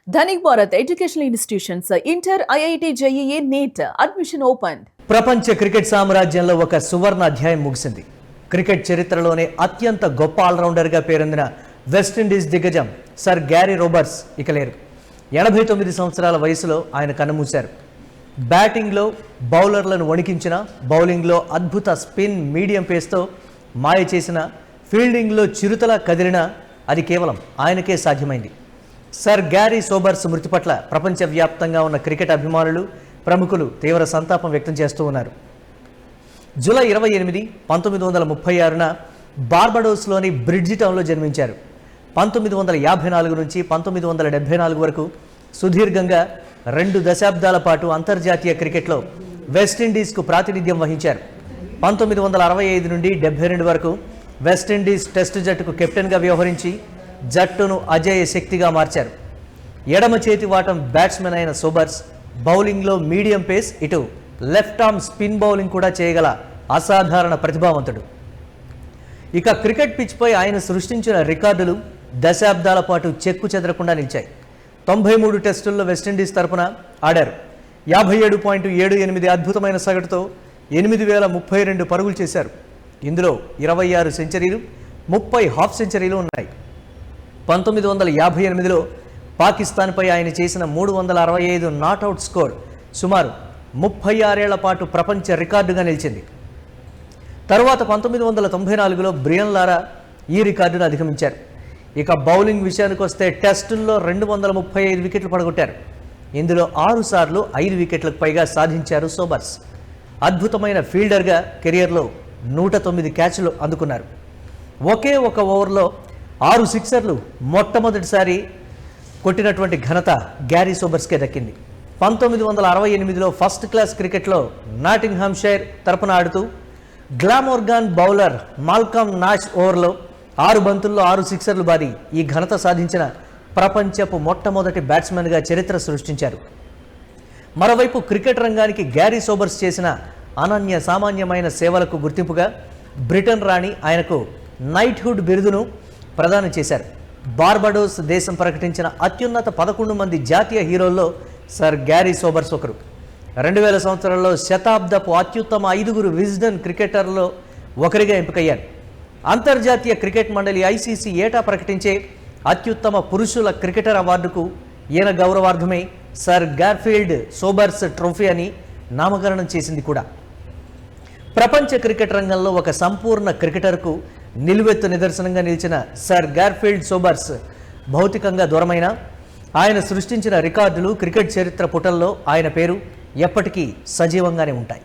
Dhanik Bharat educational institutions inter IIT JEE NEET admission open. ప్రపంచ cricket సామ్రాజ్యంలో ఒక సువర్ణ అధ్యాయం ముగిసింది. క్రికెట్ చరిత్రలోనే అత్యంత గొప్ప ఆల్రౌండర్గా పేరొందిన వెస్టిండీస్ దిగ్గజం సర్ గ్యారీ రోబర్ట్స్ ఇక లేరు. 89 సంవత్సరాల వయసులో ఆయన కన్నుమూశారు. బ్యాటింగ్లో బౌలర్లను వణికించిన, బౌలింగ్లో అద్భుత స్పిన్ మీడియం పేస్తో మాయ చేసిన, ఫీల్డింగ్లో చిరుతలా కదిలిన అది కేవలం ఆయనకే సాధ్యమైంది. సర్ గ్యారీ సోబర్స్ మృతి పట్ల ప్రపంచవ్యాప్తంగా ఉన్న క్రికెట్ అభిమానులు, ప్రముఖులు తీవ్ర సంతాపం వ్యక్తం చేస్తూ ఉన్నారు. జూలై 28, 1936న బార్బడోస్లోని బ్రిడ్జి టౌన్లో జన్మించారు. 1954 నుంచి 1974 వరకు సుదీర్ఘంగా 2 దశాబ్దాల పాటు అంతర్జాతీయ క్రికెట్లో వెస్టిండీస్కు ప్రాతినిధ్యం వహించారు. 1965 నుండి 72 వరకు వెస్టిండీస్ టెస్టు జట్టుకు కెప్టెన్గా వ్యవహరించి జట్టును అజేయ శక్తిగా మార్చారు. ఎడమ చేతి వాటం బ్యాట్స్మెన్ అయిన సోబర్స్ బౌలింగ్లో మీడియం పేస్, ఇటు లెఫ్ట్ ఆర్మ్ స్పిన్ బౌలింగ్ కూడా చేయగల అసాధారణ ప్రతిభావంతుడు. ఇక క్రికెట్ పిచ్పై ఆయన సృష్టించిన రికార్డులు దశాబ్దాల పాటు చెక్కు చెదరకుండా నిలిచాయి. 93 టెస్టుల్లో వెస్టిండీస్ తరపున ఆడారు. 57.78 అద్భుతమైన సగటుతో 8032 పరుగులు చేశారు. ఇందులో 26 సెంచరీలు, 30 హాఫ్ సెంచరీలు ఉన్నాయి. 1958లో పాకిస్తాన్పై ఆయన చేసిన 365 నాట్అవుట్ స్కోర్ సుమారు 36 ఏళ్ల పాటు ప్రపంచ రికార్డుగా నిలిచింది. తరువాత 1994లో బ్రియన్ లారా ఈ రికార్డును అధిగమించారు. ఇక బౌలింగ్ విషయానికి వస్తే టెస్టుల్లో 235 వికెట్లు పడగొట్టారు. ఇందులో 6 సార్లు 5 వికెట్లకు పైగా సాధించారు సోబర్స్. అద్భుతమైన ఫీల్డర్గా కెరియర్లో 109 క్యాచ్లు అందుకున్నారు. ఒకే ఒక ఓవర్లో 6 సిక్సర్లు మొట్టమొదటిసారి కొట్టినటువంటి ఘనత గ్యారీ సోబర్స్కే దక్కింది. 1968లో ఫస్ట్ క్లాస్ క్రికెట్లో నాటింగ్హామ్షైర్ తరపున ఆడుతూ గ్లామోర్గాన్ బౌలర్ మాల్కమ్ నాష్ ఓవర్లో 6 బంతుల్లో 6 సిక్సర్లు బాది ఈ ఘనత సాధించిన ప్రపంచపు మొట్టమొదటి బ్యాట్స్మెన్గా చరిత్ర సృష్టించారు. మరోవైపు క్రికెట్ రంగానికి గ్యారీ సోబర్స్ చేసిన అనన్య సామాన్యమైన సేవలకు గుర్తింపుగా బ్రిటన్ రాణి ఆయనకు నైట్హుడ్ బిరుదును ప్రదానం చేశారు. బార్బడోస్ దేశం ప్రకటించిన అత్యున్నత 11 మంది జాతీయ హీరోల్లో సర్ గ్యారీ సోబర్స్ ఒకరు. 2000 సంవత్సరంలో శతాబ్దపు అత్యుత్తమ 5 విజ్డెన్ క్రికెటర్లో ఒకరిగా ఎంపికయ్యారు. అంతర్జాతీయ క్రికెట్ మండలి ICC ఏటా ప్రకటించే అత్యుత్తమ పురుషుల క్రికెటర్ అవార్డుకు ఈయన గౌరవార్థమై సర్ గార్ఫీల్డ్ సోబర్స్ ట్రోఫీ అని నామకరణం చేసింది కూడా. ప్రపంచ క్రికెట్ రంగంలో ఒక సంపూర్ణ క్రికెటర్కు నిలువెత్తు నిదర్శనంగా నిలిచిన సర్ గార్ఫీల్డ్ సోబర్స్ భౌతికంగా దూరమైన ఆయన సృష్టించిన రికార్డులు క్రికెట్ చరిత్ర పుటల్లో ఆయన పేరు ఎప్పటికీ సజీవంగానే ఉంటాయి.